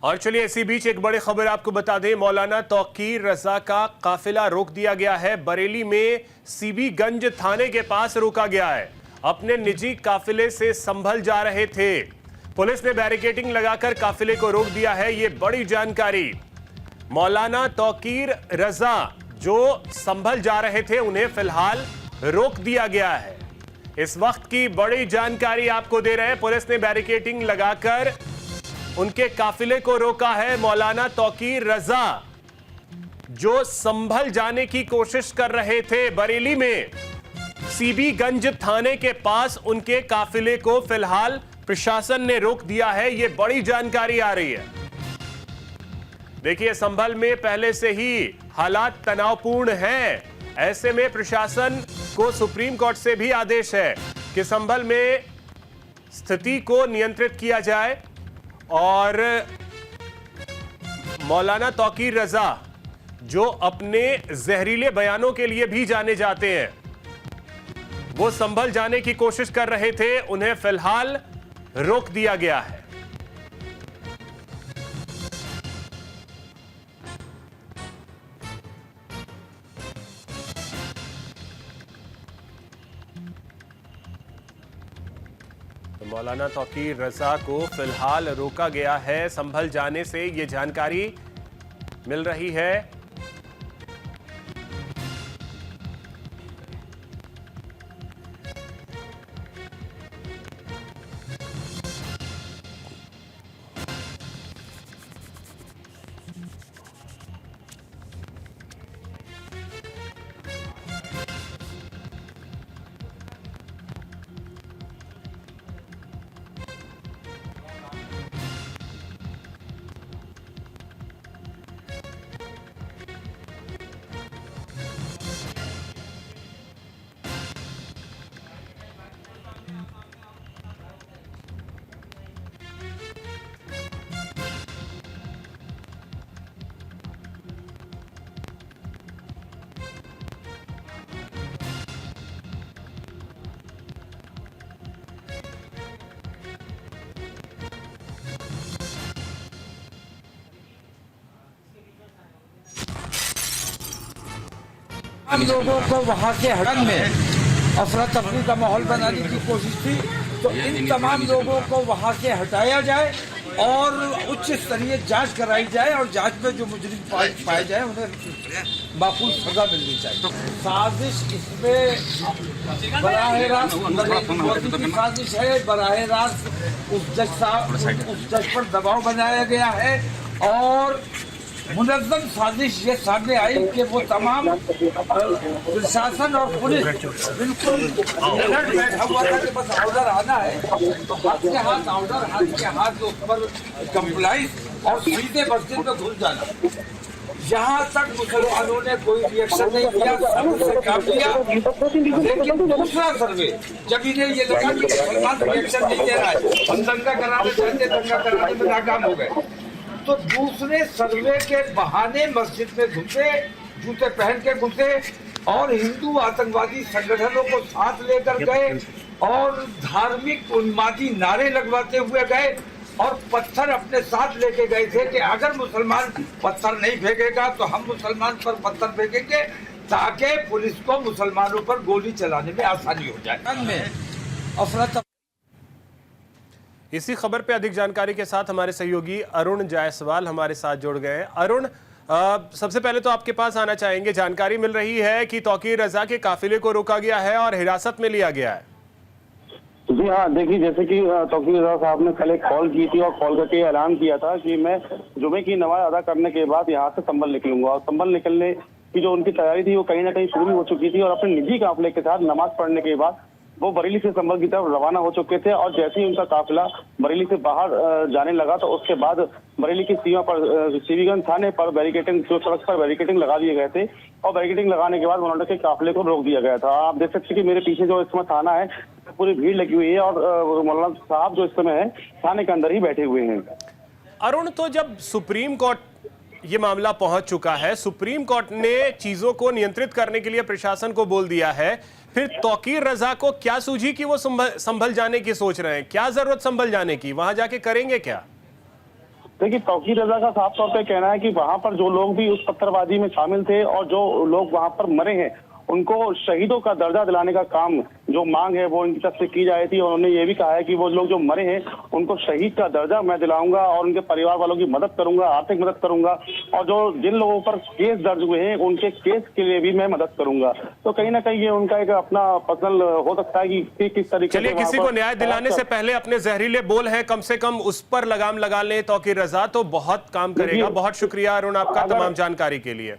और चलिए इसी बीच एक बड़ी खबर आपको बता दें, मौलाना तौकीर रजा का काफिला रोक दिया गया है। बरेली में सीबीगंज थाने के पास रोका गया है। अपने निजी काफिले से संभल जा रहे थे। पुलिस ने बैरिकेडिंग लगाकर काफिले को रोक दिया है। ये बड़ी जानकारी। मौलाना तौकीर रजा जो संभल जा रहे थे उन्हें फिलहाल रोक दिया गया है। इस वक्त की बड़ी जानकारी आपको दे रहे हैं। पुलिस ने बैरिकेडिंग लगाकर उनके काफिले को रोका है। मौलाना तौकीर रजा जो संभल जाने की कोशिश कर रहे थे, बरेली में सीबीगंज थाने के पास उनके काफिले को फिलहाल प्रशासन ने रोक दिया है। यह बड़ी जानकारी आ रही है। देखिए, संभल में पहले से ही हालात तनावपूर्ण हैं। ऐसे में प्रशासन को सुप्रीम कोर्ट से भी आदेश है कि संभल में स्थिति को नियंत्रित किया जाए। और मौलाना तौकीर रजा जो अपने जहरीले बयानों के लिए भी जाने जाते हैं, वो संभल जाने की कोशिश कर रहे थे। उन्हें फिलहाल रोक दिया गया है। मौलाना तौकीर रजा को फिलहाल रोका गया है। संभल जाने से ये जानकारी मिल रही है। हम लोगों को वहाँ के हड़न में अफरा तफरी का माहौल बनाने की कोशिश थी, तो इन तमाम लोगों को वहाँ से हटाया जाए और उच्च स्तरीय जांच कराई जाए और जांच में जो मुजरिम पाए जाए उन्हें माकूल सजा मिलनी चाहिए। साजिश इसमें बराह रास्त साजिश है। बराह रास्त उस जज पर दबाव बनाया गया है और मुनज़्ज़म साजिश ये सामने आई कि वो तमाम प्रशासन और पुलिस बिल्कुल अलर्ट बैठा हुआ था कि बस ऑर्डर आना है तो हाथ के हाथ ऑर्डर, हाथ के हाथ ऊपर कंप्लाइंस और सीधे मस्जिद में घुस जाना। यहाँ तक मुसलमानों ने कोई रिएक्शन नहीं किया, सबसे काम किया। लेकिन दूसरा सर्वे जब इन्हें ये लगा कि मुसलमान रिएक्शन नहीं दे रहा है, हम दंगा कराने चाहते, दंगा कराने में नाकाम हो गए, तो दूसरे सर्वे के बहाने मस्जिद में घुसे, जूते पहन के घुसे और हिंदू आतंकवादी संगठनों को साथ लेकर गए और धार्मिक उन्मादी नारे लगवाते हुए गए और पत्थर अपने साथ लेके गए थे कि अगर मुसलमान पत्थर नहीं फेंकेगा तो हम मुसलमान पर पत्थर फेंकेंगे ताकि पुलिस को मुसलमानों पर गोली चलाने में आसानी हो जाए। इसी खबर पे अधिक जानकारी के साथ हमारे सहयोगी अरुण जायसवाल हमारे साथ जुड़ गए हैं। अरुण, सबसे पहले तो आपके पास आना चाहेंगे। जानकारी मिल रही है कि तौकीर रजा के काफिले को रोका गया है और हिरासत में लिया गया है। जी हाँ, देखिए, जैसे कि तौकीर रजा साहब ने कल एक कॉल की थी और कॉल करके ऐलान किया था कि मैं जुमे की नमाज अदा करने के बाद यहाँ से संभल निकलूंगा। और संभल निकलने की जो उनकी तैयारी थी वो कहीं ना कहीं शुरू हो चुकी थी और अपने निजी काफिले के साथ नमाज पढ़ने के बाद वो बरेली से संभल की तरफ रवाना हो चुके थे। और जैसे ही उनका काफिला बरेली से बाहर जाने लगा तो उसके बाद बरेली की सीमा पर सीबीगंज थाने पर बैरिकेडिंग, जो सड़क पर बैरिकेडिंग लगा दिए गए थे और बैरिकेडिंग लगाने के बाद मौलाना के काफिले को रोक दिया गया था। आप देख सकते हैं कि मेरे पीछे जो इस समय थाना है पूरी भीड़ लगी हुई है और मौलाना साहब जो इस समय है थाने के अंदर ही बैठे हुए हैं। अरुण, तो जब सुप्रीम कोर्ट ये मामला पहुंच चुका है, सुप्रीम कोर्ट ने चीजों को नियंत्रित करने के लिए प्रशासन को बोल दिया है, फिर तौकीर रजा को क्या सूझी कि वो संभल जाने की सोच रहे हैं? क्या जरूरत संभल जाने की? वहां जाके करेंगे क्या? देखिए तौकीर रजा का साफ तौर पे कहना है कि वहां पर जो लोग भी उस पत्थरबाजी में शामिल थे और जो लोग वहां पर मरे हैं उनको शहीदों का दर्जा दिलाने का काम जो मांग है वो इनकी तरफ से की जाए थी। और उन्होंने ये भी कहा है कि वो लोग जो मरे हैं उनको शहीद का दर्जा मैं दिलाऊंगा और उनके परिवार वालों की मदद करूंगा, आर्थिक मदद करूंगा, और जो जिन लोगों पर केस दर्ज हुए हैं उनके केस के लिए भी मैं मदद करूंगा। तो कहीं ना कहीं ये उनका एक अपना पर्सनल हो सकता है कि किस तरीके चलिए, किसी को न्याय दिलाने से पहले अपने जहरीले बोल हैं कम से कम उस पर लगाम लगा लें तौकीर रजा, तो बहुत काम करेगा। बहुत शुक्रिया अरुण आपका तमाम जानकारी के लिए।